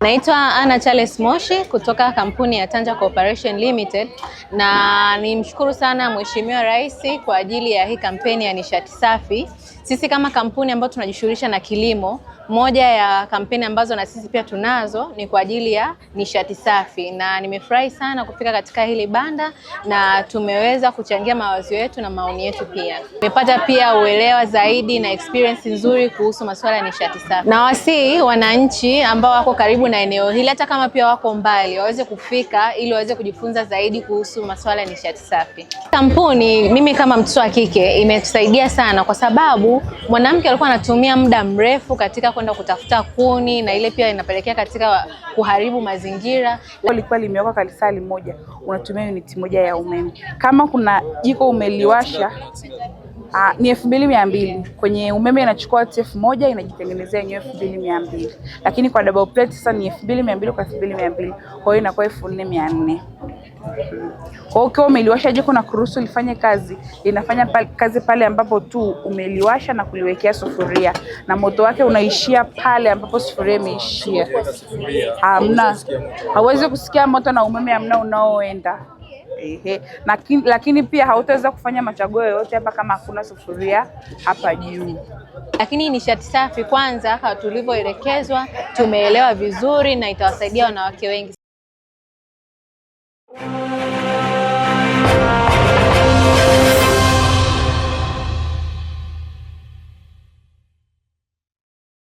Naitwa Anna Charles Moshi kutoka kampuni ya Tanja Corporation Limited, na nimshukuru sana Mheshimiwa Rais kwa ajili ya hii kampeni ya nishati safi. Sisi kama kampuni ambayo tunajishughulisha na kilimo, moja ya kampeni ambazo na sisi pia tunazo ni kwa ajili ya nishati safi, na nimefurahi sana kufika katika hili banda na tumeweza kuchangia mawazo yetu na maoni yetu pia. Tumepata pia uelewa zaidi na experience nzuri kuhusu masuala ya nishati safi. Na wasihi wananchi ambao wako karibu na eneo hili, hata kama pia wako mbali, waweze kufika ili waweze kujifunza zaidi kuhusu masuala ya nishati safi. Kampuni, mimi kama mtoto wa kike, imetusaidia sana kwa sababu mwanamke alikuwa anatumia muda mrefu katika kwenda kutafuta kuni, na ile pia inapelekea katika kuharibu mazingira. Ilikuwa limewekwa kalisali moja, unatumia uniti moja ya umeme. Kama kuna jiko umeliwasha ni 2200. Kwenye umeme inachukua 1000, inajitengenezea yenyewe 2200. Lakini kwa double plate sasa ni 2200 kwa 2200. Kwa hiyo inakuwa 4400. Kwa hiyo ukiwa umeliwasha jiko na kuruhusu lifanye kazi, linafanya kazi pale ambapo tu umeliwasha na kuliwekea sufuria, na moto wake unaishia pale ambapo sufuria imeishia. Hauwezi kusikia moto na umeme hamna unaoenda. Lakini pia hautaweza kufanya machaguo yoyote hapa kama hakuna sufuria hapa juu. Lakini nishati safi, kwanza tulivyoelekezwa tumeelewa vizuri na itawasaidia wanawake wengi.